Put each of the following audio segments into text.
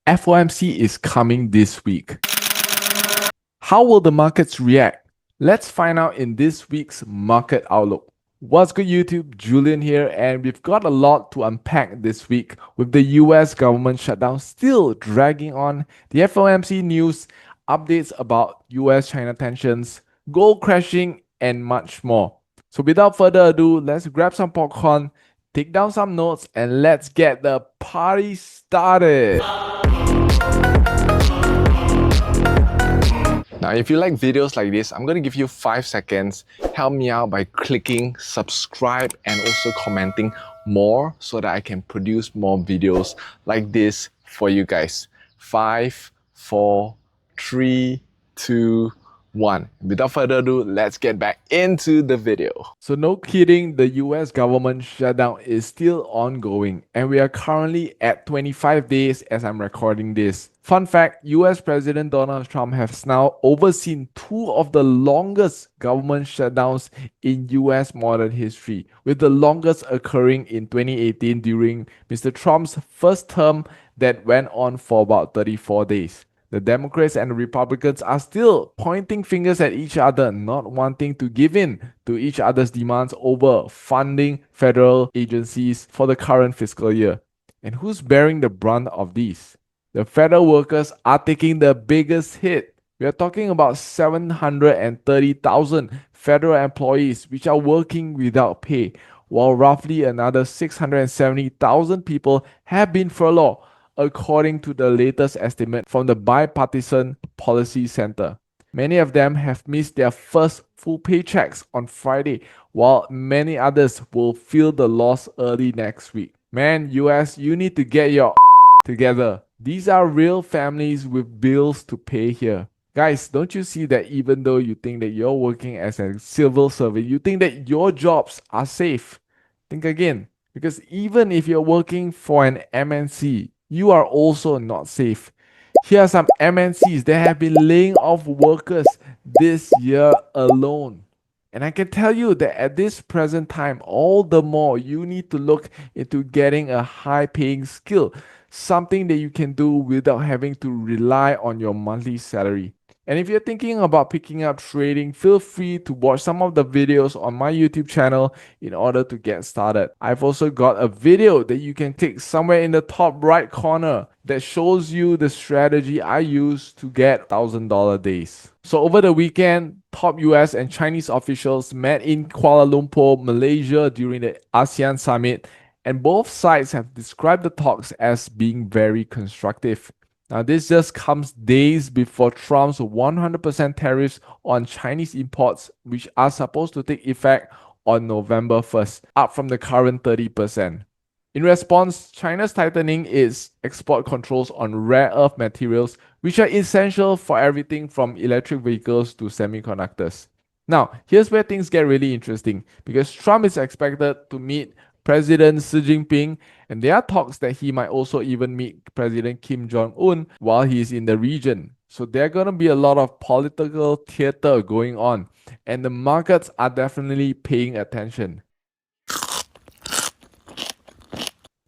FOMC is coming this week. How will the markets react? Let's find out in this week's Market Outlook. What's good YouTube? Julian here, and we've got a lot to unpack this week with the US government shutdown still dragging on, the FOMC news, updates about US-China tensions, gold crashing, and much more. So without further ado, let's grab some popcorn, take down some notes, and let's get the party started. Now, if you like videos like this, I'm going to give you 5 seconds. Help me out by clicking subscribe and also commenting more so that I can produce more videos like this for you guys. 5, 4, 3, 2, 1. Without further ado, let's get back into the video. So no kidding, the US government shutdown is still ongoing and we are currently at 25 days as I'm recording this. Fun fact, US President Donald Trump has now overseen 2 of the longest government shutdowns in US modern history, with the longest occurring in 2018 during Mr. Trump's first term that went on for about 34 days. The Democrats and the Republicans are still pointing fingers at each other, not wanting to give in to each other's demands over funding federal agencies for the current fiscal year. And who's bearing the brunt of these? The federal workers are taking the biggest hit. We are talking about 730,000 federal employees which are working without pay, while roughly another 670,000 people have been furloughed, according to the latest estimate from the Bipartisan Policy Center. Many of them have missed their first full paychecks on Friday, while many others will feel the loss early next week. Man, US, you need to get your together. These are real families with bills to pay here. Guys, don't you see that even though you think that you're working as a civil servant, you think that your jobs are safe? Think again. Because even if you're working for an MNC, you are also not safe. Here are some MNCs that have been laying off workers this year alone. And I can tell you that at this present time, all the more you need to look into getting a high-paying skill, something that you can do without having to rely on your monthly salary. And if you're thinking about picking up trading, feel free to watch some of the videos on my YouTube channel in order to get started. I've also got a video that you can click somewhere in the top right corner that shows you the strategy I use to get $1,000 days. So over the weekend, top US and Chinese officials met in Kuala Lumpur, Malaysia during the ASEAN summit, and both sides have described the talks as being very constructive. Now, this just comes days before Trump's 100% tariffs on Chinese imports, which are supposed to take effect on November 1st, up from the current 30%. In response, China's tightening its export controls on rare earth materials, which are essential for everything from electric vehicles to semiconductors. Now, here's where things get really interesting, because Trump is expected to meet President Xi Jinping, and there are talks that he might also even meet President Kim Jong-un while he's in the region. So there's gonna be a lot of political theater going on, and the markets are definitely paying attention.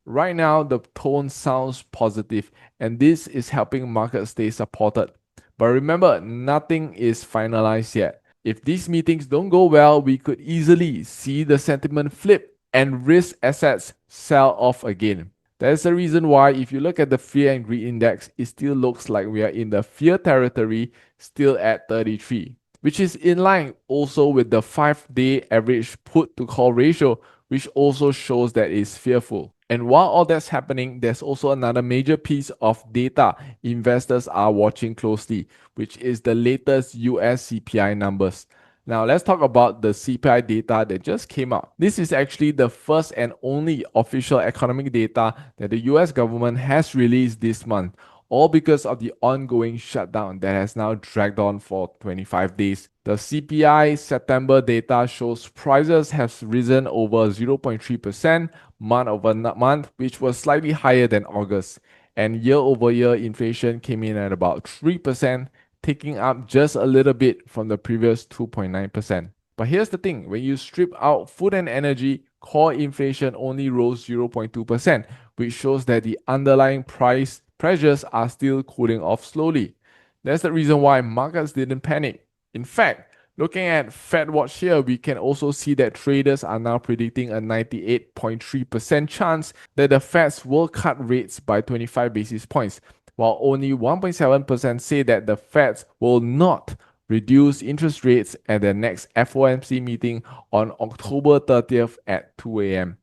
Right now, the tone sounds positive, and this is helping markets stay supported. But remember, nothing is finalized yet. If these meetings don't go well, we could easily see the sentiment flip and risk assets sell off again. That's the reason why if you look at the Fear and Greed Index, it still looks like we are in the fear territory, still at 33, which is in line also with the 5-day average put to call ratio, which also shows that it's fearful. And while all that's happening, there's also another major piece of data investors are watching closely, which is the latest US CPI numbers. Now, let's talk about the CPI data that just came out. This is actually the first and only official economic data that the US government has released this month, all because of the ongoing shutdown that has now dragged on for 25 days. The CPI September data shows prices have risen over 0.3% month over month, which was slightly higher than August. And year-over-year inflation came in at about 3%, taking up just a little bit from the previous 2.9%. But here's the thing, when you strip out food and energy, core inflation only rose 0.2%, which shows that the underlying price pressures are still cooling off slowly. That's the reason why markets didn't panic. In fact, looking at Fed Watch here, we can also see that traders are now predicting a 98.3% chance that the Feds will cut rates by 25 basis points, while only 1.7% say that the Feds will not reduce interest rates at the next FOMC meeting on October 30th at 2 a.m.,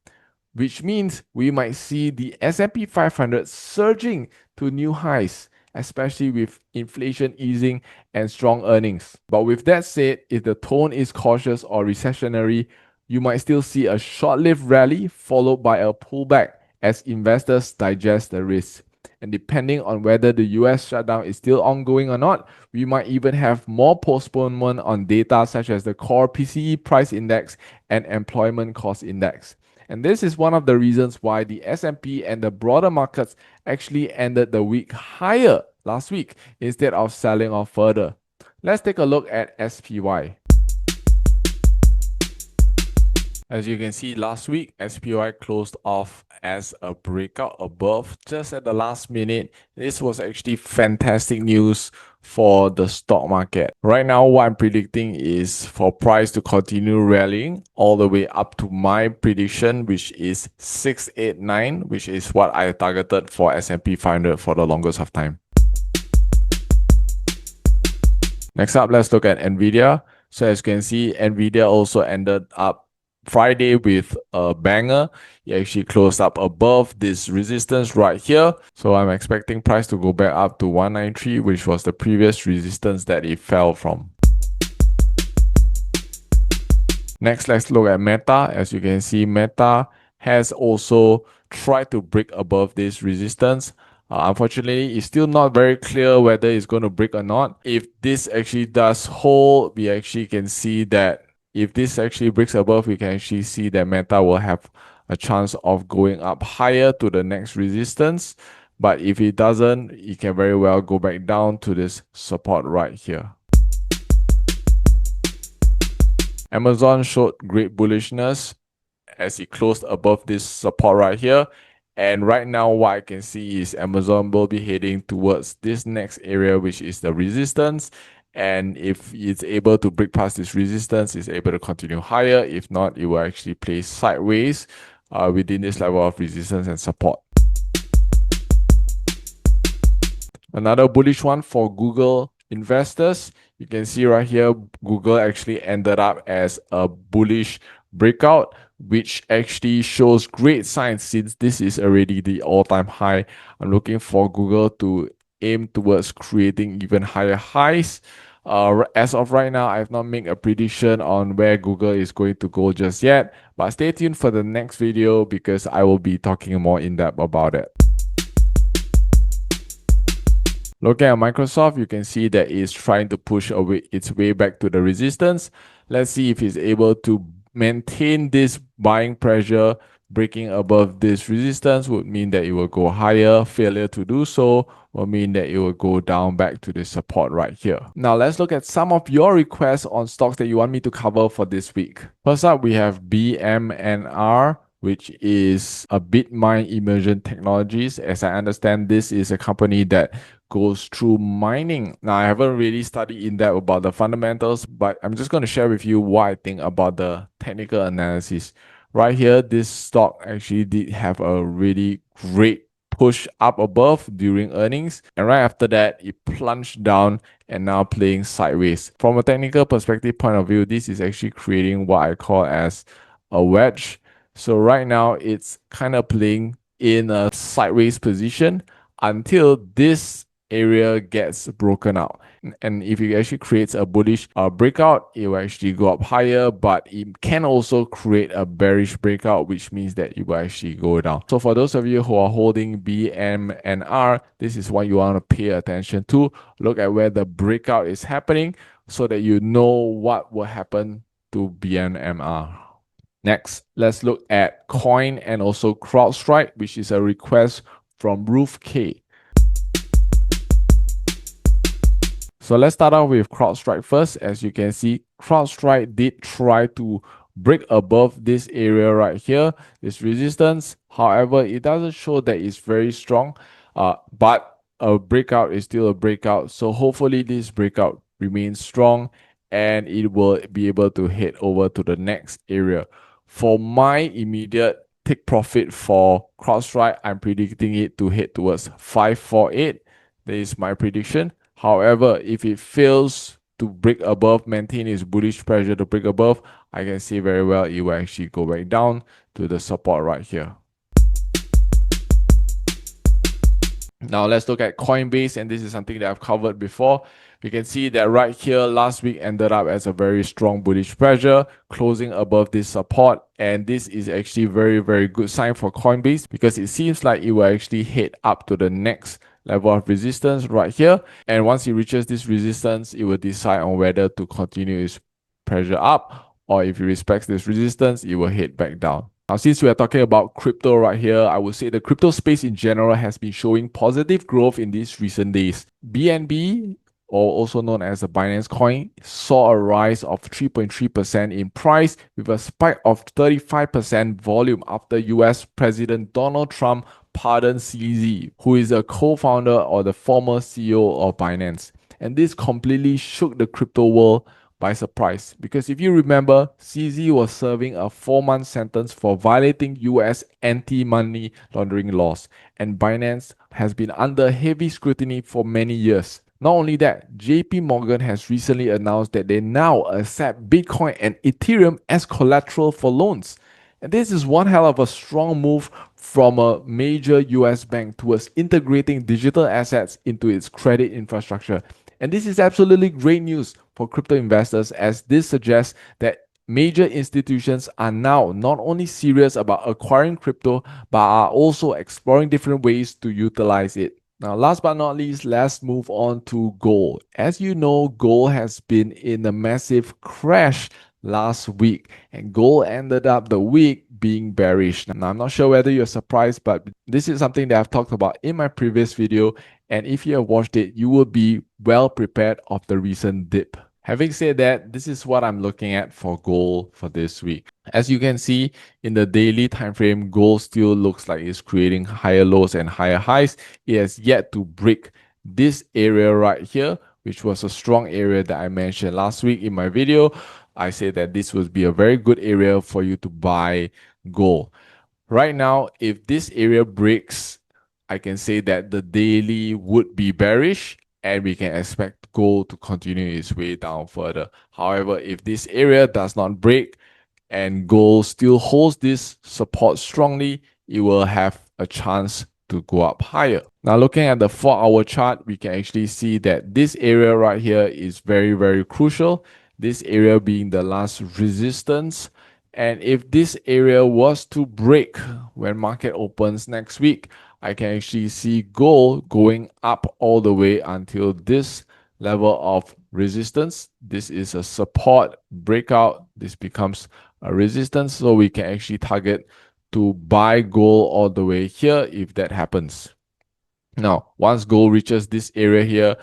which means we might see the S&P 500 surging to new highs, especially with inflation easing and strong earnings. But with that said, if the tone is cautious or recessionary, you might still see a short-lived rally followed by a pullback as investors digest the risk. And depending on whether the US shutdown is still ongoing or not, we might even have more postponement on data such as the core PCE price index and employment cost index. And this is one of the reasons why the S&P and the broader markets actually ended the week higher last week instead of selling off further. Let's take a look at SPY. As you can see, last week, SPY closed off as a breakout above just at the last minute. This was actually fantastic news for the stock market. Right now, what I'm predicting is for price to continue rallying all the way up to my prediction, which is 689, which is what I targeted for S&P 500 for the longest of time. Next up, let's look at Nvidia. So as you can see, Nvidia also ended up Friday with a banger. It actually closed up above this resistance right here. So I'm expecting price to go back up to 193, which was the previous resistance that it fell from. Next, let's look at Meta. As you can see, Meta has also tried to break above this resistance. Unfortunately, it's still not very clear whether it's going to break or not. If this actually does hold, we actually can see that if this actually breaks above, we can actually see that Meta will have a chance of going up higher to the next resistance. But if it doesn't, it can very well go back down to this support right here. Amazon showed great bullishness as it closed above this support right here. And right now, what I can see is Amazon will be heading towards this next area, which is the resistance. And if it's able to break past this resistance, it's able to continue higher. If not, it will actually play sideways within this level of resistance and support. Another bullish one for Google investors. You can see right here, Google actually ended up as a bullish breakout, which actually shows great signs since this is already the all-time high. I'm looking for Google to aim towards creating even higher highs. As of right now, I have not made a prediction on where Google is going to go just yet, but stay tuned for the next video because I will be talking more in depth about it. Looking at Microsoft, you can see that it's trying to push its way back to the resistance. Let's see if it's able to maintain this buying pressure. Breaking above this resistance would mean that it will go higher. Failure to do so will mean that it will go down back to the support right here. Now let's look at some of your requests on stocks that you want me to cover for this week. First up, we have BMNR, which is a Bitmine Immersion Technologies. As I understand, this is a company that goes through mining. Now, I haven't really studied in depth about the fundamentals, but I'm just going to share with you what I think about the technical analysis. Right here, this stock actually did have a really great push up above during earnings, and right after that it plunged down and now playing sideways. From a technical perspective point of view, this is actually creating what I call as a wedge. So right now it's kind of playing in a sideways position until this area gets broken out. And if it actually creates a bullish breakout, it will actually go up higher, but it can also create a bearish breakout, which means that it will actually go down. So for those of you who are holding BMNR, this is what you want to pay attention to. Look at where the breakout is happening so that you know what will happen to BMNR. Next, let's look at Coin and also CrowdStrike, which is a request from Ruth K. So let's start out with CrowdStrike first. As you can see, CrowdStrike did try to break above this area right here, this resistance. However, it doesn't show that it's very strong. But a breakout is still a breakout. So hopefully this breakout remains strong and it will be able to head over to the next area. For my immediate take profit for CrowdStrike, I'm predicting it to head towards 548. That is my prediction. However, if it fails to break above, maintain its bullish pressure to break above, I can see very well it will actually go back down to the support right here. Now let's look at Coinbase, and this is something that I've covered before. We can see that right here last week ended up as a very strong bullish pressure, closing above this support, and this is actually very good sign for Coinbase because it seems like it will actually head up to the next level of resistance right here, and once it reaches this resistance, it will decide on whether to continue its pressure up, or if it respects this resistance, it will head back down. Now, since we are talking about crypto right here, I would say the crypto space in general has been showing positive growth in these recent days. BNB, or also known as the Binance coin, saw a rise of 3.3% in price with a spike of 35% volume after US President Donald Trump pardoned CZ, who is a co-founder or the former CEO of Binance. And this completely shook the crypto world by surprise, because if you remember, CZ was serving a 4-month sentence for violating US anti-money laundering laws, and Binance has been under heavy scrutiny for many years. Not only that, JP Morgan has recently announced that they now accept Bitcoin and Ethereum as collateral for loans. And this is one hell of a strong move from a major US bank towards integrating digital assets into its credit infrastructure. And this is absolutely great news for crypto investors, as this suggests that major institutions are now not only serious about acquiring crypto, but are also exploring different ways to utilize it. Now, last but not least, let's move on to gold. As you know, gold has been in a massive crash last week, and gold ended up the week being bearish. Now, I'm not sure whether you're surprised, but this is something that I've talked about in my previous video, and if you have watched it, you will be well prepared of the recent dip. Having said that, this is what I'm looking at for gold for this week. As you can see in the daily time frame, gold still looks like it's creating higher lows and higher highs. It has yet to break this area right here, which was a strong area that I mentioned last week in my video. I said that this would be a very good area for you to buy gold. Right now, if this area breaks, I can say that the daily would be bearish, and we can expect gold to continue its way down further. However, if this area does not break and gold still holds this support strongly, it will have a chance to go up higher. Now, looking at the 4-hour chart, we can actually see that this area right here is very crucial. This area being the last resistance. And if this area was to break when market opens next week, I can actually see gold going up all the way until this level of resistance. This is a support breakout. This becomes a resistance. So we can actually target to buy gold all the way here if that happens. Now, once gold reaches this area here,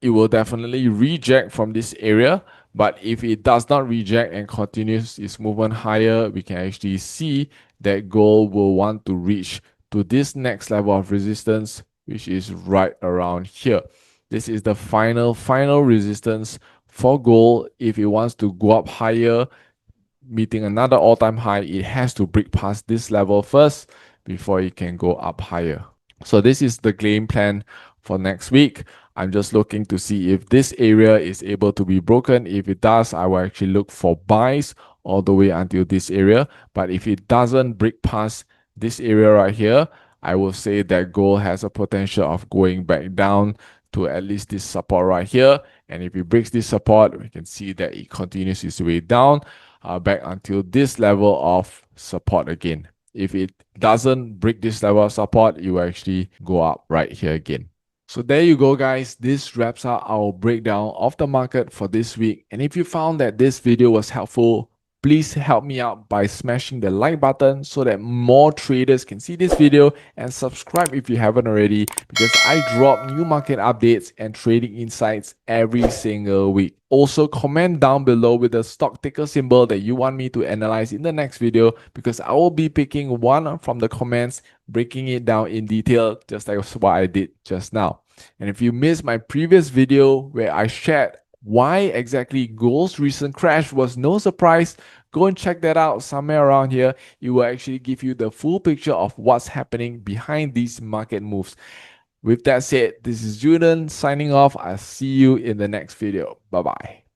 it will definitely reject from this area. But if it does not reject and continues its movement higher, we can actually see that gold will want to reach to this next level of resistance, which is right around here. This is the final resistance for gold. If it wants to go up higher, meeting another all-time high, it has to break past this level first before it can go up higher. So this is the game plan for next week. I'm just looking to see if this area is able to be broken. If it does, I will actually look for buys all the way until this area. But if it doesn't break past this area right here, I will say that gold has a potential of going back down to at least this support right here. And if it breaks this support, we can see that it continues its way down back until this level of support again. If it doesn't break this level of support, it will actually go up right here again. So there you go, guys. This wraps up our breakdown of the market for this week. And if you found that this video was helpful, Please help me out by smashing the like button so that more traders can see this video, and subscribe if you haven't already, because I drop new market updates and trading insights every single week. Also, comment down below with the stock ticker symbol that you want me to analyze in the next video, because I will be picking one from the comments, breaking it down in detail, just like what I did just now. And if you missed my previous video where I shared why exactly gold's recent crash was no surprise, go and check that out somewhere around here. It will actually give you the full picture of what's happening behind these market moves. With that said, this is Julian signing off. I'll see you in the next video. Bye bye.